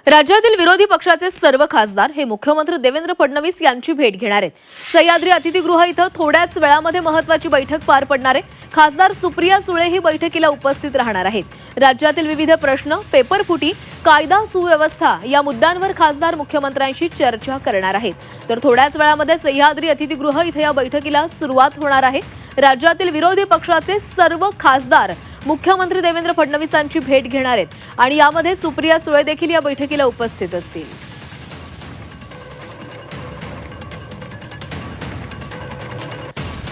राज्यातील विरोधी पक्षाचे सर्व खासदार हे मुख्यमंत्री देवेंद्र फडणवीस यांची भेट घेणार आहेत। सह्याद्री अतिथीगृह इथं थोड्याच वेळामध्ये महत्त्वाची बैठक पार पडणार आहे। खासदार सुप्रिया सुळे ही बैठकीला उपस्थित राहणार आहेत। राज्यातील विविध प्रश्न, पेपरफुटी, कायदा सुव्यवस्था या मुद्द्यांवर खासदार मुख्यमंत्र्यांशी चर्चा करणार आहेत। तर थोड्याच वेळामध्ये सह्याद्री अतिथीगृह इथं या बैठकीला सुरुवात होणार आहे। राज्यातील विरोधी पक्षाचे सर्व खासदार मुख्यमंत्री देवेंद्र फडणवीसांची भेट घेणार आहेत आणि यामध्ये सुप्रिया सुळे देखील या बैठकीला उपस्थित असतील।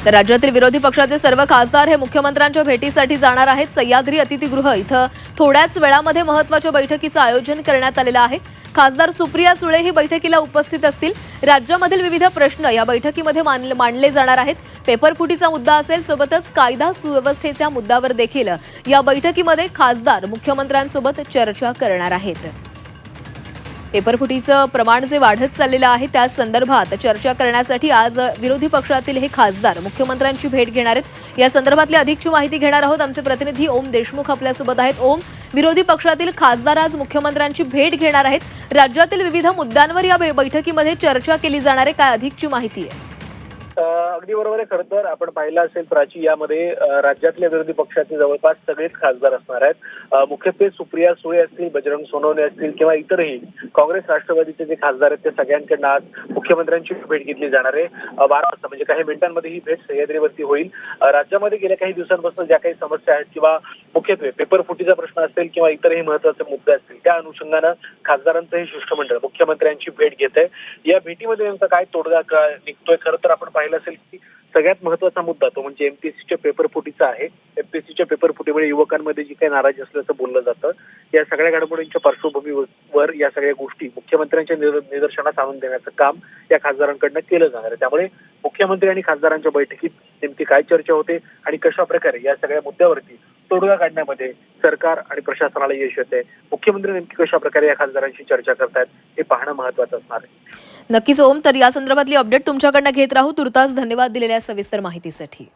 तर राज्यातील विरोधी पक्षाचे सर्व खासदार हे मुख्यमंत्र्यांच्या भेटीसाठी जाणार आहेत। सह्याद्री अतिथीगृह इथं थोड्याच वेळामध्ये महत्त्वाच्या बैठकीचं आयोजन करण्यात आलेलं आहे। खासदार सुप्रिया सुळे ही बैठकीला उपस्थित असतील। राज्यामधील विविध प्रश्न या बैठकीमध्ये मांडले जाणार आहेत। पेपरफुटीचा मुद्दा असेल, सोबतच कायदा सुव्यवस्थेच्या मुद्द्यावर देखील या बैठकीमध्ये खासदार मुख्यमंत्र्यांसोबत चर्चा करणार आहेत। पेपरफुटीचं प्रमाण जे वाढत चाललेलं आहे त्या संदर्भात चर्चा करण्यासाठी आज विरोधी पक्षातील हे खासदार मुख्यमंत्र्यांची भेट घेणार आहेत। या संदर्भातली अधिकची माहिती घेणार आहोत। आमचे प्रतिनिधी ओम देशमुख आपल्यासोबत आहेत। ओम, विरोधी पक्षातील खासदार आज मुख्यमंत्र्यांची भेट घेणार आहेत। राज्यातील विविध मुद्द्यांवर या बैठकीमध्ये चर्चा केली जाणार आहे, काय अधिकची माहिती आहे? अगदी बरोबर आहे। खरं तर आपण पाहिलं असेल प्राची, यामध्ये राज्यातल्या विरोधी पक्षाचे जवळपास सगळेच खासदार असणार आहेत। मुख्यत्वे सुप्रिया सुळे असतील, बजरंग सोनवणे असतील किंवा इतरही काँग्रेस राष्ट्रवादीचे जे खासदार आहेत ते सगळ्यांकडून आज मुख्यमंत्र्यांची भेट घेतली जाणार आहे। 12 वाजता म्हणजे काही मिनिटांमध्ये ही भेट सह्याद्रीवरती होईल। राज्यामध्ये गेल्या काही दिवसांपासून ज्या काही समस्या आहेत किंवा मुख्यत्वे पेपरफुटीचा प्रश्न असेल किंवा इतरही महत्त्वाचे मुद्दे असतील, त्या अनुषंगानं खासदारांचं हे शिष्टमंडळ मुख्यमंत्र्यांची भेट घेत आहे। या भेटीमध्ये नेमका काय तोडगा निघतोय? खरं तर आपण पाहिलं असेल की सगळ्यात महत्त्वाचा मुद्दा तो म्हणजे एमपीएससीच्या पेपरफुटीचा आहे। एमपीएससीच्या पेपरफुटीमुळे युवकांमध्ये जी काही नाराजी असल्याचं बोललं जातं, या सगळ्या घडामोडींच्या पार्श्वभूमीवर या सगळ्या गोष्टी मुख्यमंत्र्यांच्या निदर्शनास आणून देण्याचं काम या खासदारांकडनं केलं जाणार आहे। त्यामुळे मुख्यमंत्री आणि खासदारांच्या बैठकीत नेमकी काय चर्चा होते आणि कशा प्रकारे या सगळ्या मुद्द्यावरती तोडगा काढण्यामध्ये सरकार आणि प्रशासनाला यश येते, मुख्यमंत्री नेमकी कशा प्रकारे या खासदारांशी चर्चा करतायत हे पाहणं महत्त्वाचं असणार आहे। नक्कीच ओम, तर या संदर्भातली अपडेट तुमच्याकडनं घेत राहू। तुर्तास धन्यवाद दिलेल्या सविस्तर माहितीसाठी।